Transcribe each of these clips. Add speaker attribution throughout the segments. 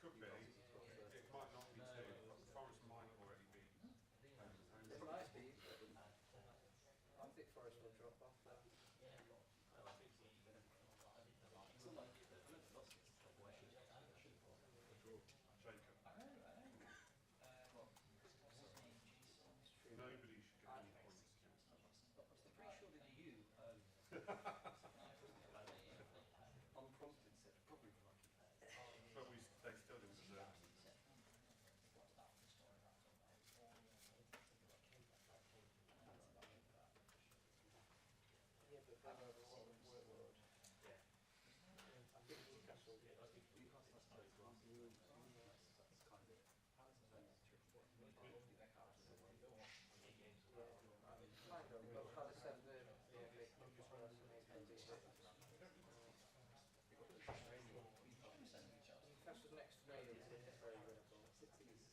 Speaker 1: could be. It might not be too. Forest might already be.
Speaker 2: It might be, but I think Forest will drop off though.
Speaker 1: Jacob. Nobody should get any points.
Speaker 3: I'm pretty sure that you unprompted said probably the lucky pair.
Speaker 1: But they still didn't deserve it.
Speaker 2: Yeah, but they were a lot of workload.
Speaker 3: Yeah.
Speaker 2: I think Newcastle did.
Speaker 3: Newcastle has played last year. That's kind of
Speaker 2: Kind of, but Palace have the big Newcastle next to me is very good.
Speaker 3: City's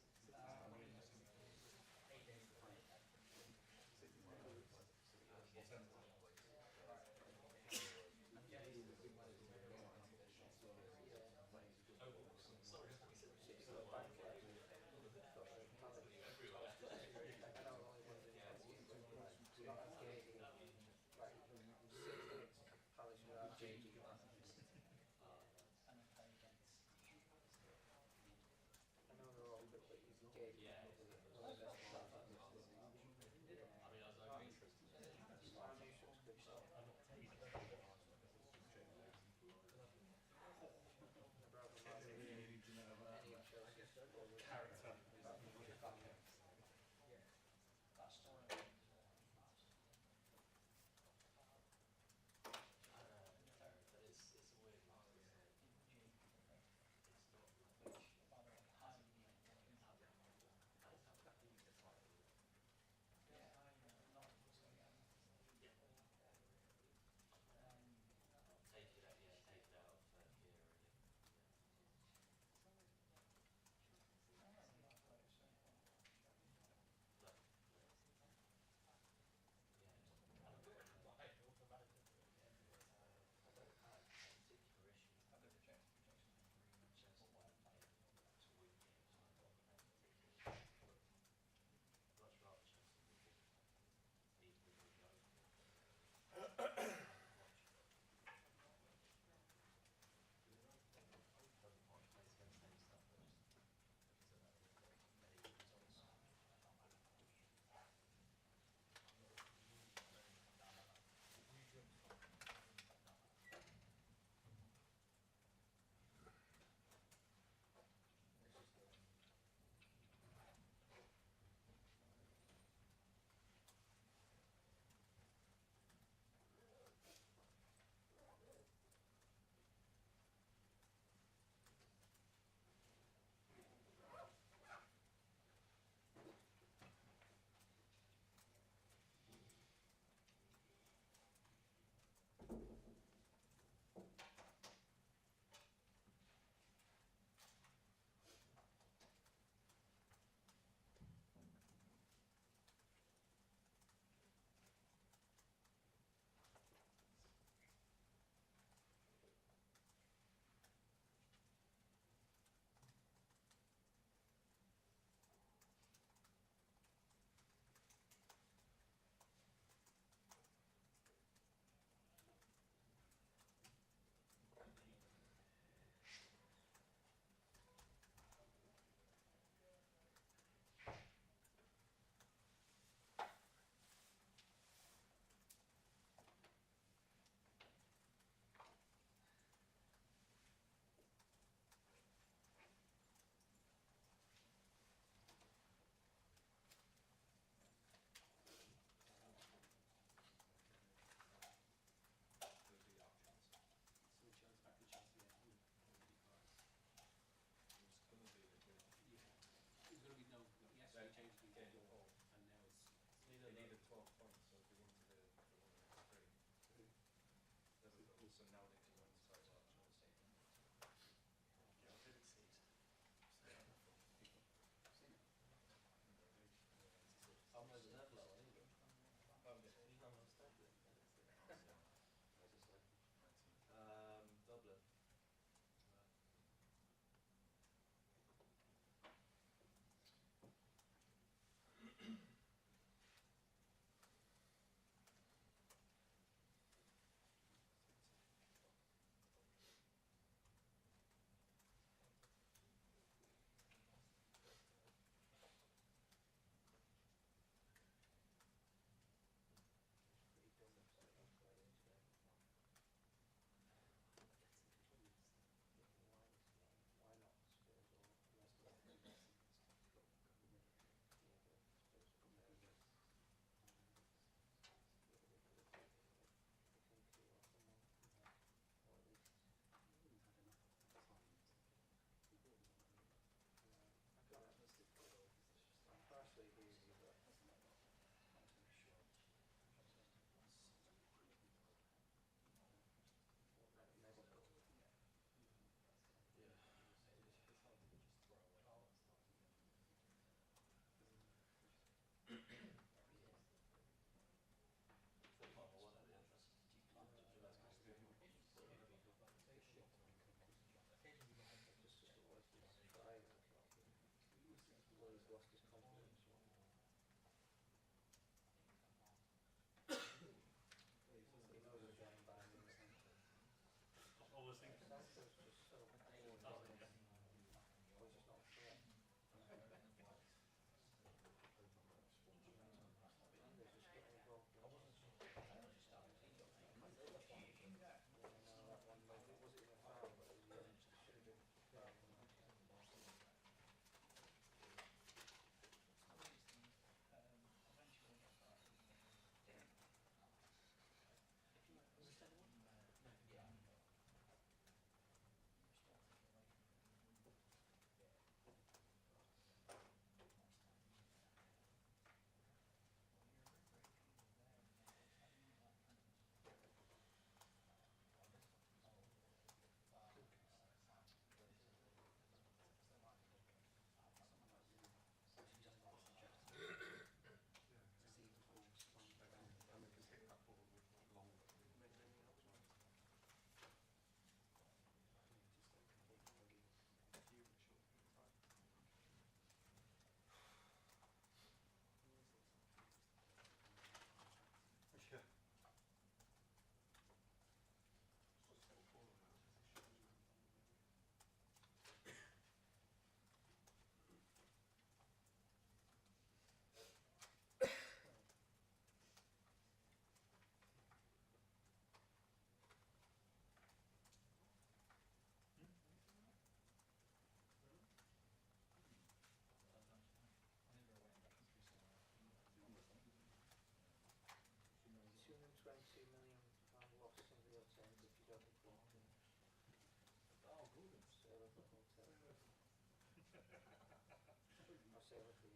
Speaker 2: go with the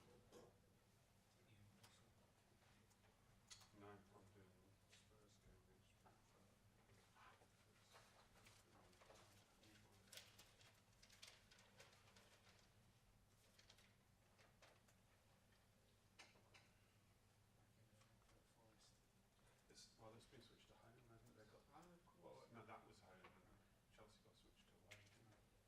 Speaker 2: hotel.
Speaker 1: No, I'm doing Spurs game next week. Well, it's been switched to home, hasn't it? They got.
Speaker 3: Oh, of course.
Speaker 1: Well, no, that was home, and Chelsea got switched to away, didn't it?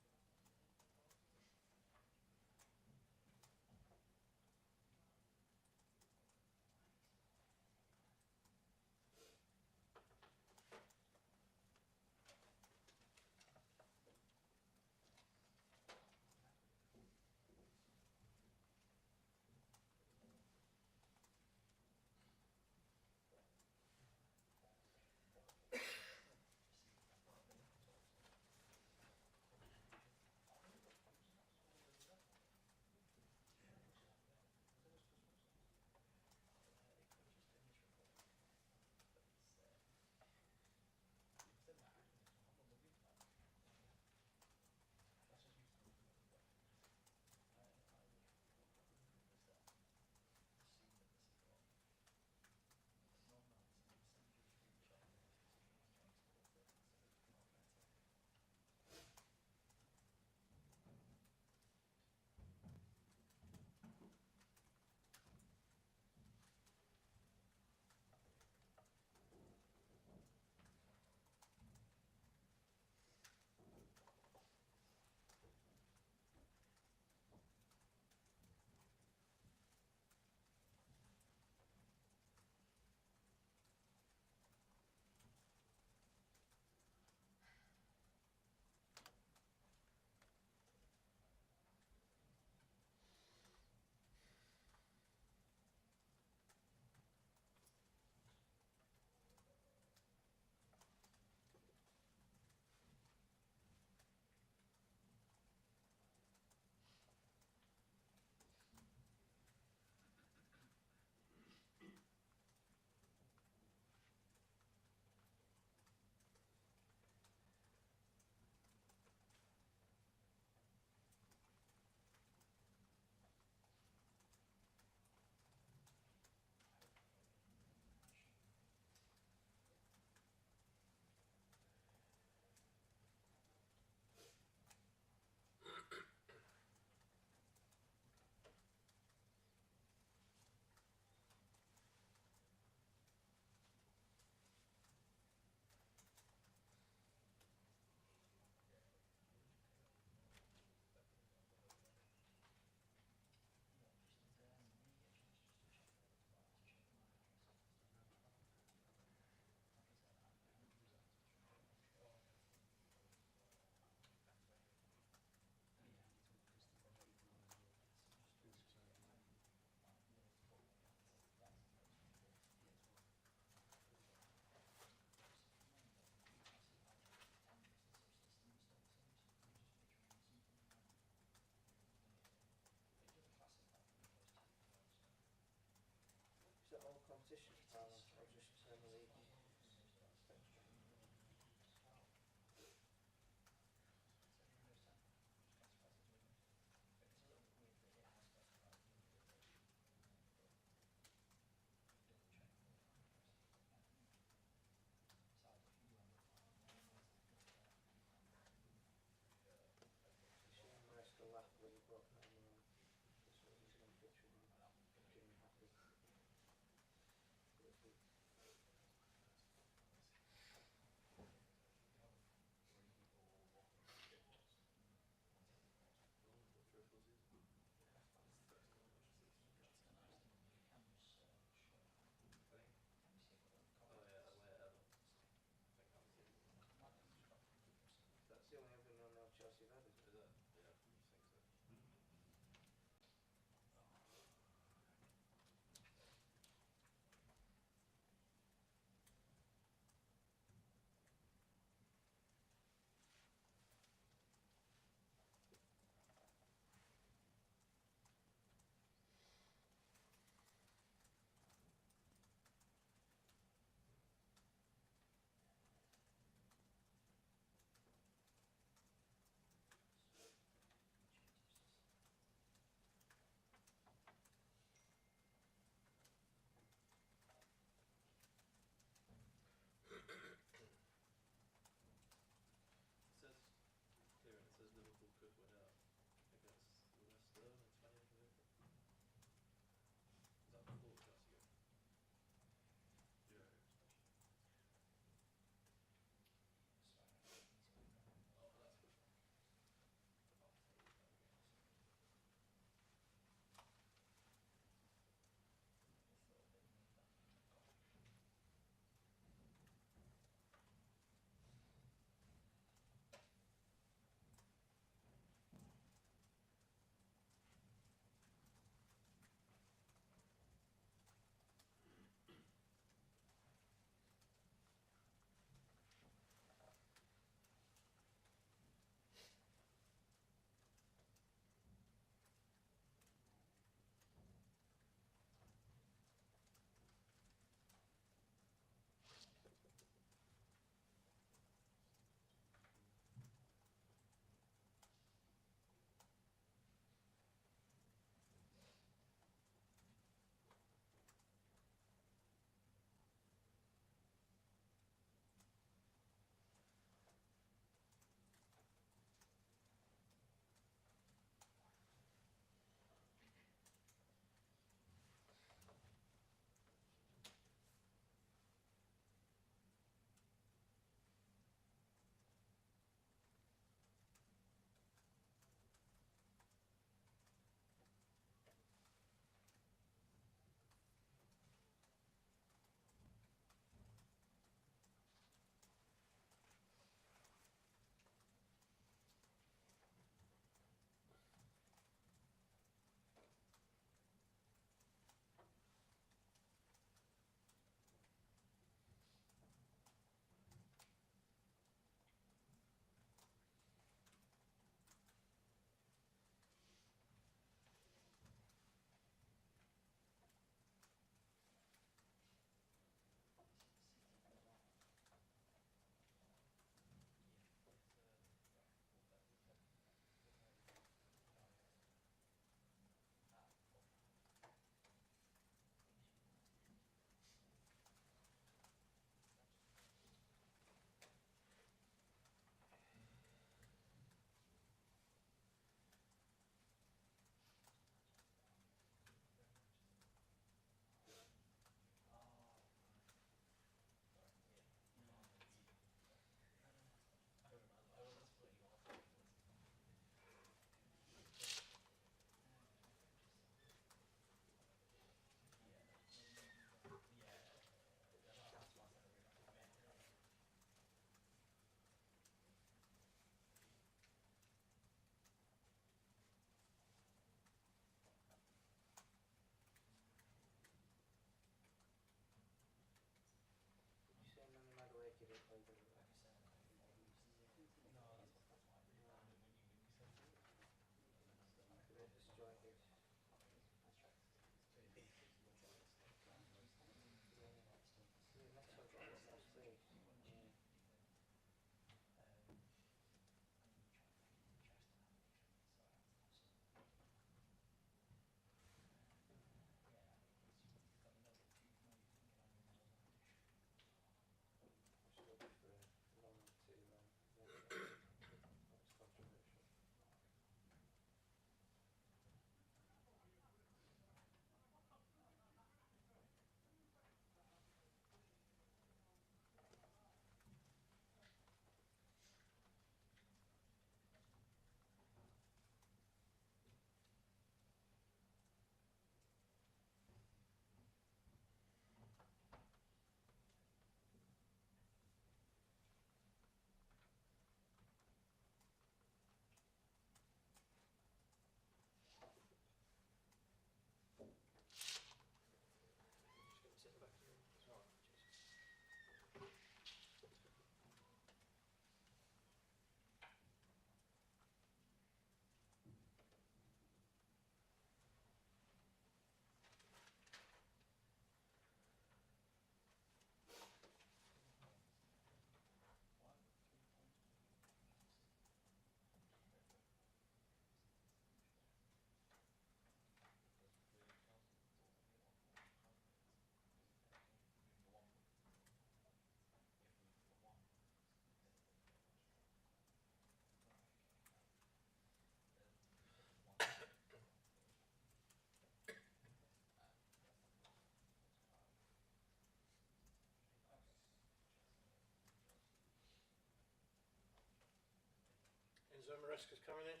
Speaker 4: Enzo Maresca's coming in.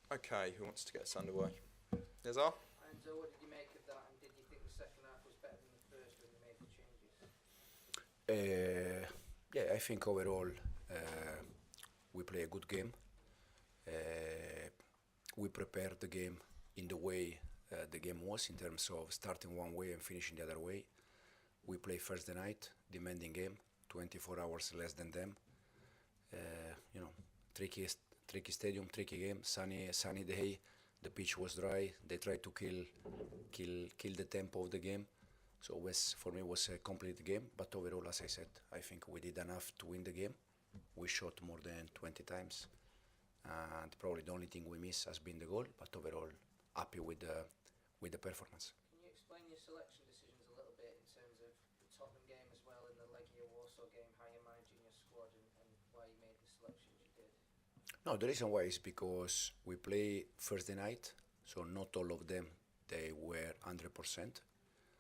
Speaker 5: Okay, who wants to get us underway? Nizar?
Speaker 2: Enzo, what did you make of that, and did you think the second half was better than the first when you made the changes?
Speaker 6: Yeah, I think overall we play a good game. We prepared the game in the way the game was, in terms of starting one way and finishing the other way. We play Thursday night, demanding game, 24 hours less than them. Tricky stadium, tricky game, sunny day. The pitch was dry. They tried to kill the tempo of the game. So for me, it was a complete game. But overall, as I said, I think we did enough to win the game. We shot more than 20 times, and probably the only thing we missed has been the goal. But overall, happy with the performance.
Speaker 2: Can you explain your selection decisions a little bit in terms of the Tottenham game as well, and the Legia Warsaw game, how you're managing your squad and why you made the selections you did?
Speaker 6: No, the reason why is because we play Thursday night, so not all of them they were 100%.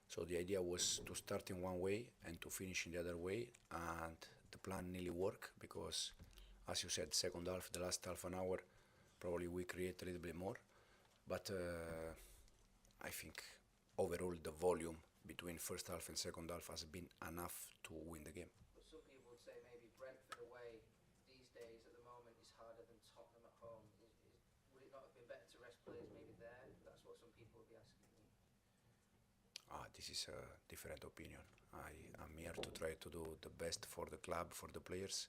Speaker 6: So the idea was to start in one way and to finish in the other way, and the plan nearly worked because, as you said, second half, the last half an hour, probably we create a little bit more. But I think overall the volume between first half and second half has been enough to win the game.
Speaker 2: But some people would say maybe Brentford away these days at the moment is harder than Tottenham at home. Would it not have been better to rest players maybe there? That's what some people would be asking me.
Speaker 6: This is a different opinion. I'm here to try to do the best for the club, for the players,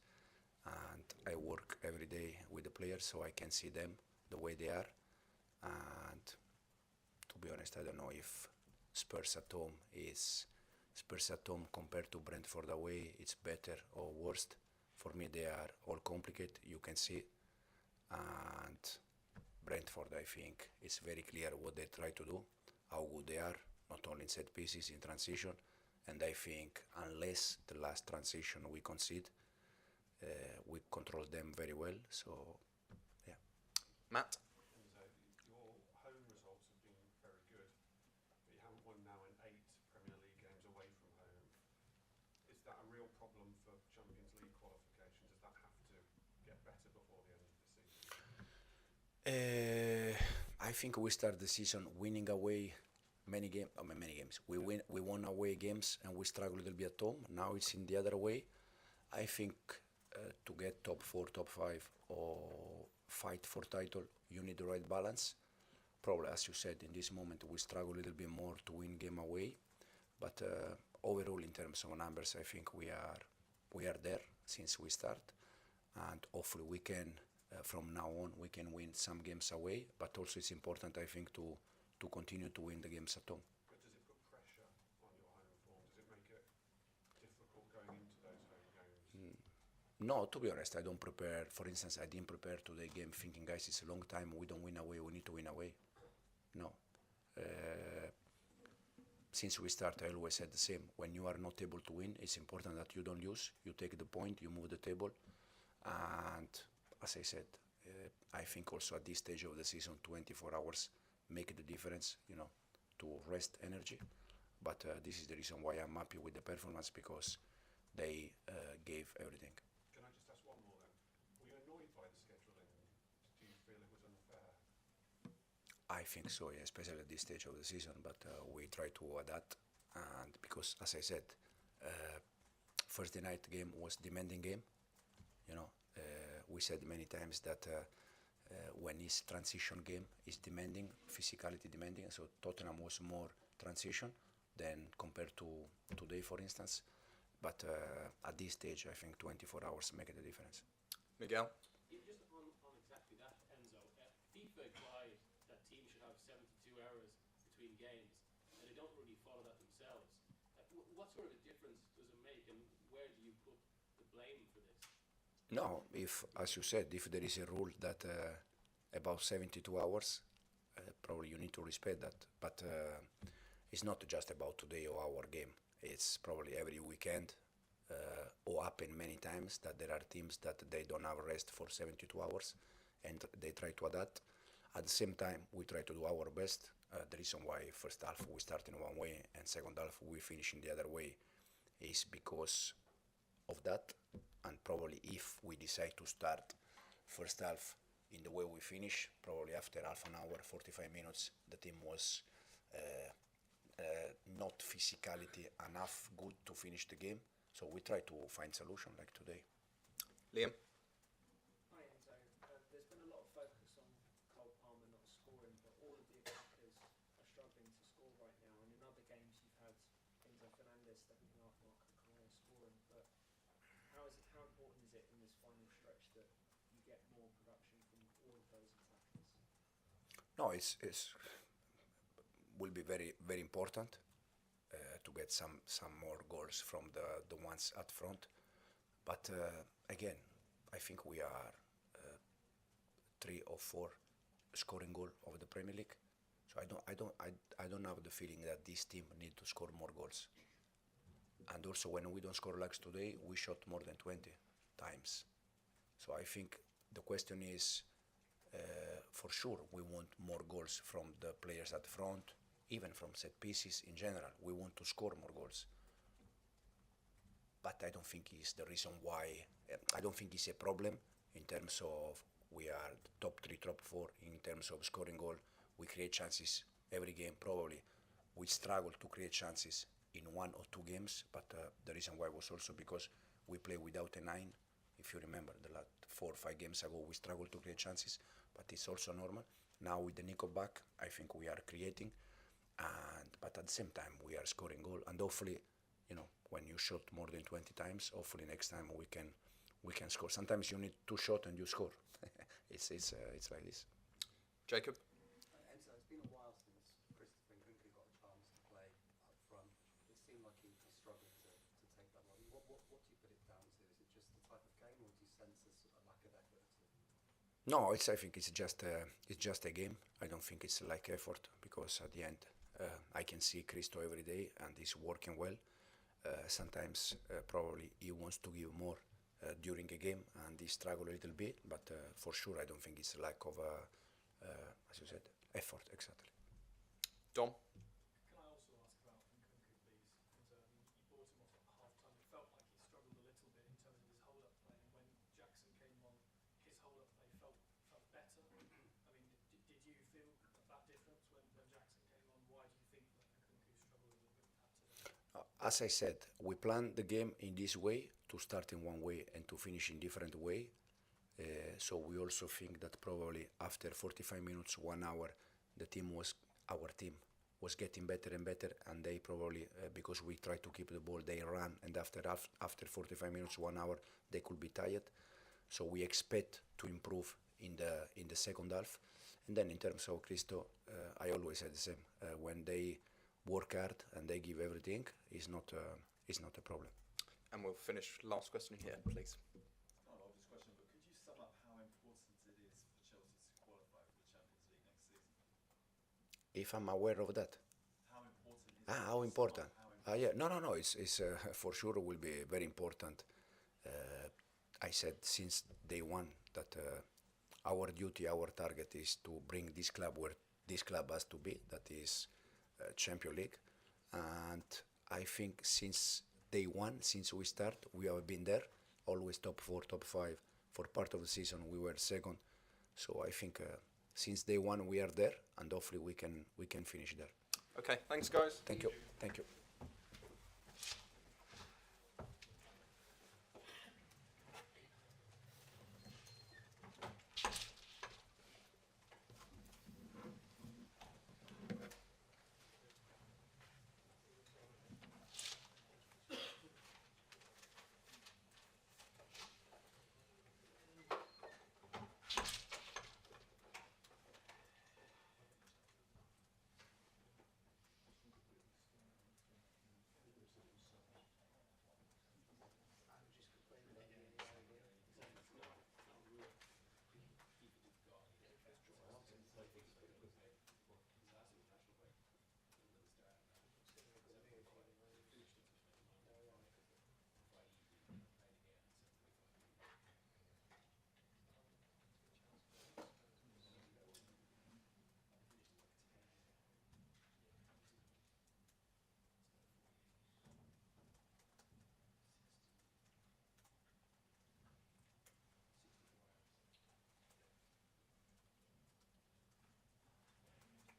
Speaker 6: and I work every day with the players so I can see them the way they are. And to be honest, I don't know if Spurs at home compared to Brentford away, it's better or worse. For me, they are all complicated. You can see, and Brentford, I think, it's very clear what they try to do, how good they are, not only in set pieces, in transition. And I think unless the last transition we concede, we control them very well. So, yeah.
Speaker 5: Matt?
Speaker 1: Enzo, your home results have been very good, but you haven't won now in 8 Premier League games away from home. Is that a real problem for Champions League qualification? Does that have to get better before the end of the season?
Speaker 6: I think we start the season winning away many games. We won away games and we struggle a little bit at home. Now it's in the other way. I think to get top 4, top 5, or fight for title, you need the right balance. Probably, as you said, in this moment we struggle a little bit more to win game away. But overall, in terms of numbers, I think we are there since we start, and hopefully we can. From now on, we can win some games away, but also it's important, I think, to continue to win the games at home.
Speaker 1: But does it put pressure on your home form? Does it make it difficult going into those home games?
Speaker 6: No, to be honest, I don't prepare. For instance, I didn't prepare today's game thinking, guys, it's a long time, we don't win away, we need to win away. No. Since we start, I always said the same. When you are not able to win, it's important that you don't lose. You take the point, you move the table, and as I said, I think also at this stage of the season, 24 hours make the difference, to rest energy. But this is the reason why I'm happy with the performance, because they gave everything.
Speaker 1: Can I just ask one more then? Were you annoyed by the scheduling? Do you feel it was unfair?
Speaker 6: I think so, yeah, especially at this stage of the season, but we try to adapt, and because, as I said, Thursday night game was demanding game, we said many times that when it's transition game, it's demanding, physicality demanding, so Tottenham was more transition than compared to today, for instance. But at this stage, I think 24 hours make the difference.
Speaker 5: Miguel?
Speaker 7: Yeah, just on exactly that, Enzo. FIFA implied that teams should have 72 hours between games, and they don't really follow that themselves. What sort of a difference does it make? And blame for this?
Speaker 6: No, if, as you said, if there is a rule that about 72 hours, probably you need to respect that. But it's not just about today or our game. It's probably every weekend or happen many times that there are teams that they don't have rest for 72 hours and they try to adapt. At the same time, we try to do our best. The reason why first half we start in one way and second half we finish in the other way is because of that. And probably if we decide to start first half in the way we finish, probably after half an hour, 45 minutes, the team was not physicality enough good to finish the game. So we try to find solution like today.
Speaker 5: Liam?
Speaker 4: Hi Enzo. There's been a lot of focus on Cole Palmer not scoring, but all of the attackers are struggling to score right now. And in other games, you've had Enzo Fernandez stepping half mark and Correa scoring. But how important is it in this final stretch that you get more production from all of those attackers?
Speaker 6: No, it's will be very very important to get some more goals from the ones at front. But again, I think we are 3 or 4 scoring goal of the Premier League. So I don't have the feeling that this team need to score more goals. And also when we don't score like today, we shot more than 20 times. So I think the question is, for sure, we want more goals from the players at front, even from set pieces in general. We want to score more goals. But I don't think it's the reason why, I don't think it's a problem in terms of we are the top 3, top 4 in terms of scoring goal. We create chances every game, probably. We struggle to create chances in 1 or 2 games, but the reason why was also because we play without a 9. If you remember, the last 4 or 5 games ago, we struggled to create chances, but it's also normal. Now with the Nico back, I think we are creating, but at the same time, we are scoring goal, and hopefully, when you shot more than 20 times, hopefully next time we can score. Sometimes you need 2 shots and you score. It's like this.
Speaker 5: Jacob?
Speaker 3: Enzo, it's been a while since Christopher Nkunku got a chance to play up front. It seemed like he struggled to take that role. What do you put it down to? Is it just the type of game, or do you sense a lack of effort at all?
Speaker 6: No, I think it's just a game. I don't think it's like effort, because at the end I can see Christo every day and he's working well. Sometimes probably he wants to give more during a game and he struggle a little bit, but for sure I don't think it's a lack of, as you said, effort, exactly.
Speaker 5: Dom?
Speaker 8: Can I also ask about Nkunku, please? Because you brought him off at half-time. It felt like he struggled a little bit in terms of his hold-up play, and when Jackson came on, his hold-up play felt better. I mean, did you feel that difference when Jackson came on? Why do you think that Nkunku struggled a little bit with that today?
Speaker 6: As I said, we plan the game in this way, to start in one way and to finish in different way. So we also think that probably after 45 minutes, 1 hour, our team was getting better and better, and they probably, because we try to keep the ball, they run, and after 45 minutes, 1 hour, they could be tired. So we expect to improve in the second half. And then in terms of Cristo, I always said the same. When they work hard and they give everything, it's not a problem.
Speaker 5: And we'll finish last question here, please.
Speaker 9: Not an obvious question, but could you sum up how important it is for Chelsea to qualify for the Champions League next season?
Speaker 6: If I'm aware of that.
Speaker 9: How important is it?
Speaker 6: How important?
Speaker 9: How important?
Speaker 6: No. It's for sure will be very important. I said since day one that our duty, our target is to bring this club where this club has to be. That is Champions League, and I think since day one, since we start, we have been there, always top 4, top 5. For part of the season, we were second. So I think since day one, we are there, and hopefully we can finish there.
Speaker 5: Okay, thanks guys.
Speaker 6: Thank you.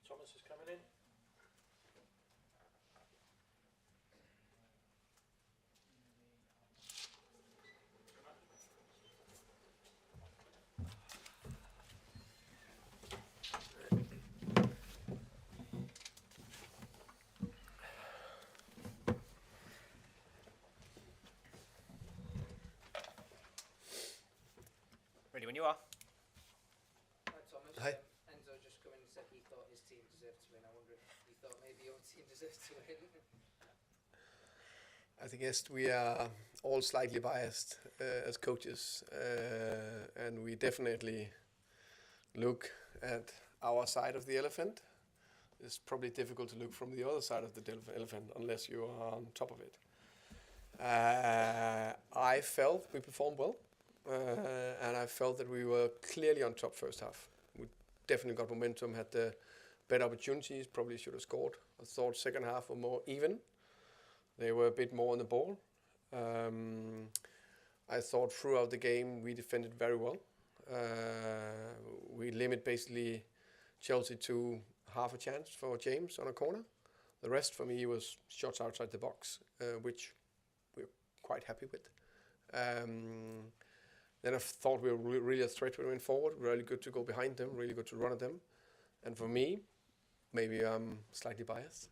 Speaker 10: Thomas is coming in.
Speaker 11: Ready when you are.
Speaker 2: Hi Thomas.
Speaker 12: Hi.
Speaker 2: Enzo just come in and said he thought his team deserved to win. I wonder if you thought maybe your team deserves to win.
Speaker 12: I think yes, we are all slightly biased as coaches, and we definitely look at our side of the elephant. It's probably difficult to look from the other side of the elephant unless you are on top of it. I felt we performed well, and I felt that we were clearly on top first half. We definitely got momentum, had the better opportunities, probably should have scored. I thought second half were more even. They were a bit more on the ball. I thought throughout the game we defended very well. We limit basically Chelsea to half a chance for James on a corner. The rest for me was shots outside the box, which we're quite happy with. Then I thought we were really a threat when we went forward. Really good to go behind them, really good to run at them. And for me, maybe I'm slightly biased,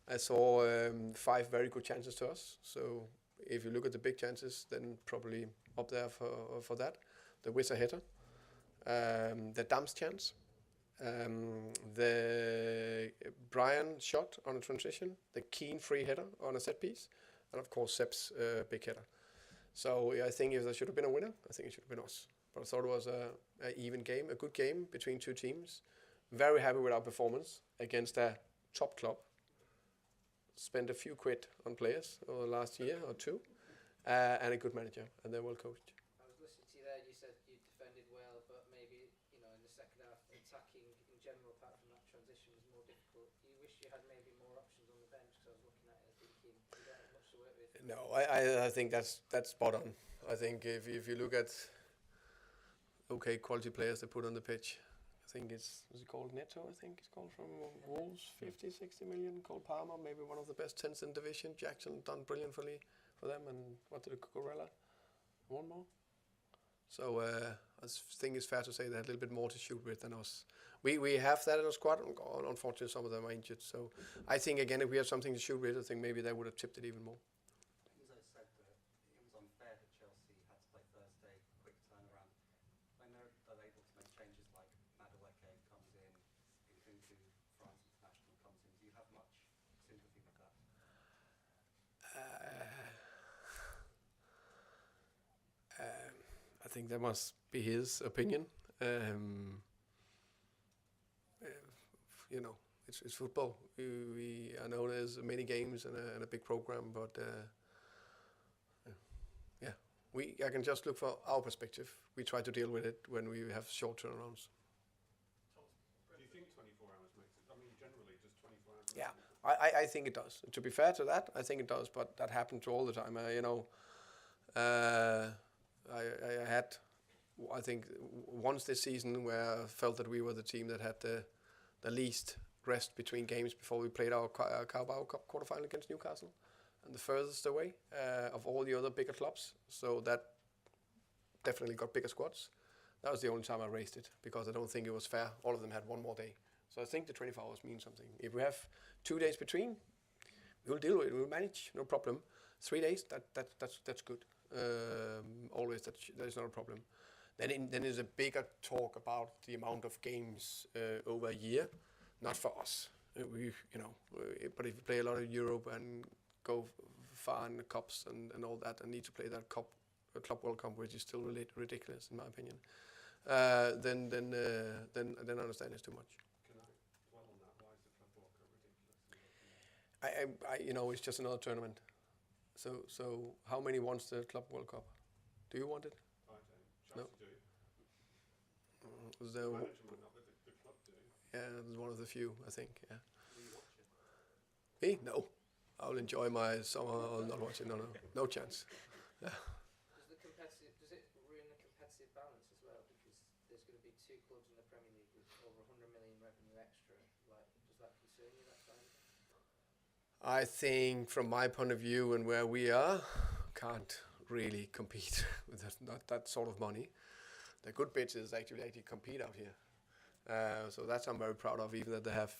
Speaker 12: I saw 5 very good chances to us. So if you look at the big chances, then probably up there for that. The Wizard header, the Dams chance, the Brian shot on a transition, the Keane free header on a set piece, and of course Sepp's big header. So I think if there should have been a winner, I think it should have been us. But I thought it was an even game, a good game between two teams. Very happy with our performance against a top club. Spent a few quid on players over the last year or two, and a good manager, and they're well coached.
Speaker 2: I was listening to you there. You said you defended well, but maybe in the second half, attacking in general, apart from that transition, was more difficult. You wish you had maybe more options on the bench, because I was looking at it thinking you don't have much to work with.
Speaker 12: No, I think that's spot on. I think if you look at quality players they put on the pitch, I think is it called Neto? I think it's called from Wolves, 50, 60 million. Cole Palmer, maybe one of the best 10s in division. Jackson done brilliantly for them, and what did Cucurella? One more. So I think it's fair to say they had a little bit more to shoot with than us. We have that in our squad. Unfortunately, some of them are injured. So I think again, if we have something to shoot with, I think maybe they would have tipped it even more.
Speaker 3: Enzo said that it was unfair that Chelsea had to play Thursday, quick turnaround. When they're able to make changes like Madueke comes in, Nkunku, France international comes in, do you have much sympathy with that?
Speaker 12: I think that must be his opinion. It's football. I know there's many games and a big program, but I can just look for our perspective. We try to deal with it when we have short turnarounds.
Speaker 1: Do you think 24 hours makes it? I mean, generally, just 24 hours.
Speaker 12: Yeah, I think it does. To be fair to that, I think it does, but that happened to all the time. I had, I think, once this season where I felt that we were the team that had the least rest between games before we played our Carabao Cup quarterfinal against Newcastle, and the furthest away of all the other bigger clubs. So that definitely got bigger squads. That was the only time I raised it, because I don't think it was fair. All of them had one more day. So I think the 24 hours means something. If we have 2 days between, we'll deal with it. We'll manage, no problem. 3 days, that's good. Always, that is not a problem. Then there's a bigger talk about the amount of games over a year. Not for us. But if you play a lot of Europe and go far in the cups and all that, and need to play that Club World Cup, which is still ridiculous in my opinion, then I understand it's too much.
Speaker 1: Can I dwell on that? Why is the Club World Cup ridiculous?
Speaker 12: It's just another tournament. So how many wants the Club World Cup? Do you want it?
Speaker 1: I don't. Chelsea do.
Speaker 12: The
Speaker 1: Management, not the club do.
Speaker 12: Yeah, it's one of the few, I think. Yeah.
Speaker 1: Will you watch it?
Speaker 12: Me? No. I'll enjoy my summer. I'll not watch it. No chance. Yeah.
Speaker 2: Does it ruin the competitive balance as well? Because there's going to be two clubs in the Premier League with over 100 million revenue extra. Like, does that concern you, that kind of thing?
Speaker 12: I think from my point of view and where we are, can't really compete with that sort of money. The good bits is actually compete out here. So that's I'm very proud of, even that they have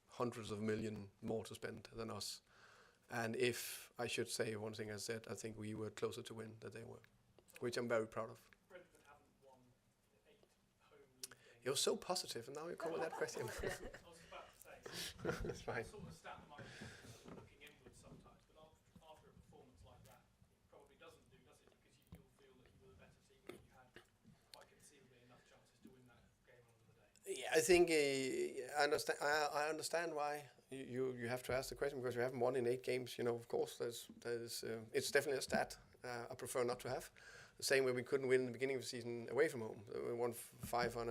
Speaker 12: hundreds of million more to spend than us. And if I should say one thing I said, I think we were closer to win than they were, which I'm very proud of.
Speaker 8: Brentford haven't won 8 home league games.
Speaker 12: You're so positive, and now you come with that question.
Speaker 8: I was about to say,
Speaker 12: That's fine.
Speaker 8: sort of stat might be looking inwards sometimes, but after a performance like that, it probably doesn't do, does it? Because you'll feel that you were the better team and you had quite conceivably enough chances to win that game on the day.
Speaker 12: Yeah, I think I understand why you have to ask the question, because you haven't won in 8 games. You know, of course, there's it's definitely a stat I prefer not to have. The same way we couldn't win in the beginning of the season away from home. We won 5 on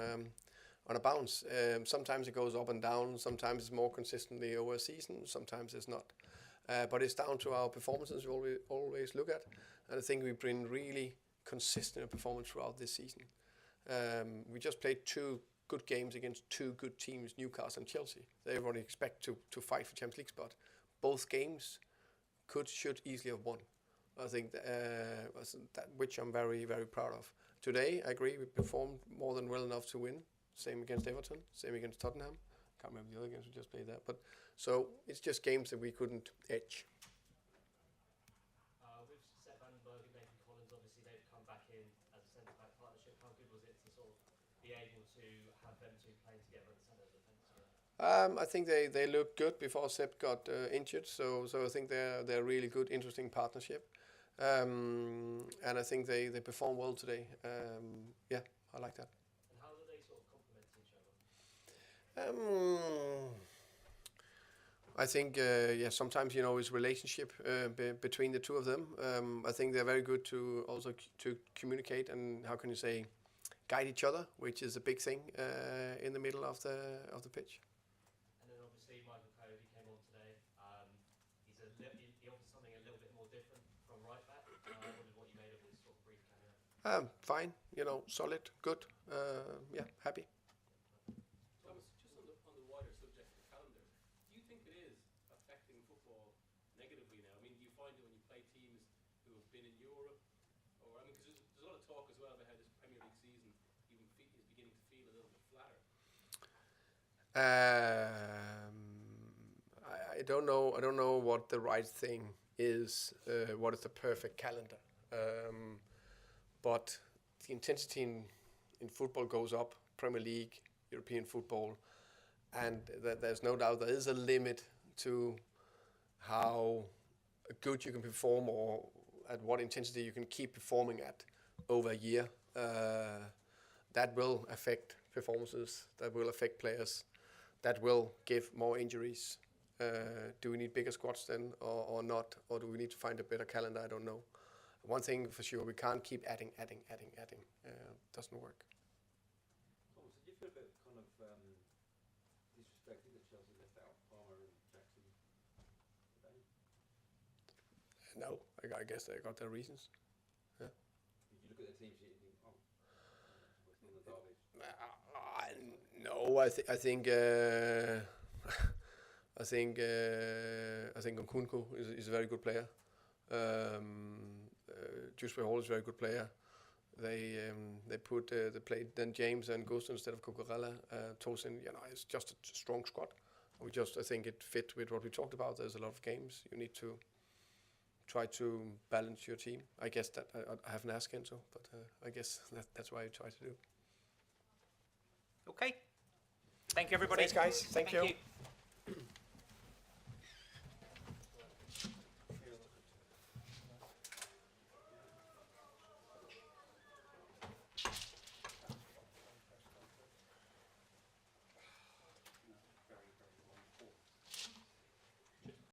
Speaker 12: a bounce. Sometimes it goes up and down. Sometimes it's more consistently over a season. Sometimes it's not. But it's down to our performances we always look at. And I think we've been really consistent performance throughout this season. We just played 2 good games against 2 good teams, Newcastle and Chelsea. Everybody expect to fight for Champions League spot. Both games should easily have won. I think that which I'm very, very proud of. Today, I agree, we performed more than well enough to win. Same against Everton, same against Tottenham. Can't remember the other games we just played there. But so it's just games that we couldn't edge.
Speaker 7: With Sepp Vandenberg and Nathan Collins, obviously they've come back in as a centre-back partnership. How good was it to sort of be able to have them two playing together at the centre of the defence together?
Speaker 12: I think they looked good before Sepp got injured. So I think they're a really good, interesting partnership. And I think they perform well today. Yeah, I like that.
Speaker 7: And how do they sort of complement each other?
Speaker 12: I think, sometimes, it's relationship between the two of them. I think they're very good to also to communicate and, how can you say, guide each other, which is a big thing in the middle of the pitch.
Speaker 7: And then obviously Michael Cody came on today. He offers something a little bit more different from right back. I wondered what you made of his sort of brief cameo.
Speaker 12: Fine, solid, good, happy.
Speaker 7: Thomas, just on the wider subject of the calendar, do you think it is affecting football negatively now? I mean, do you find it when you play teams who have been in Europe? Or, I mean, because there's a lot of talk as well about how this Premier League season is beginning to feel a little bit flatter.
Speaker 12: I don't know what the right thing is. What is the perfect calendar? But the intensity in football goes up. Premier League, European football, and there's no doubt there is a limit to how good you can perform or at what intensity you can keep performing at over a year. That will affect performances. That will affect players. That will give more injuries. Do we need bigger squads then or not? Or do we need to find a better calendar? I don't know. One thing for sure, we can't keep adding. Doesn't work.
Speaker 3: Thomas, did you feel a bit kind of disrespected that Chelsea left out Palmer and Jackson today?
Speaker 12: No, I guess they got their reasons. Yeah.
Speaker 3: Did you look at the team sheet and think, what's in the derby?
Speaker 12: No, I think Nkunku is a very good player. Jusper Hall is a very good player. They played then James and Gusto instead of Cucurella. Tosin, it's just a strong squad. I think it fit with what we talked about. There's a lot of games. You need to try to balance your team. I guess that I haven't asked Enzo, but I guess that's why I try to do.
Speaker 10: Okay. Thank you, everybody.
Speaker 12: Thanks, guys. Thank you.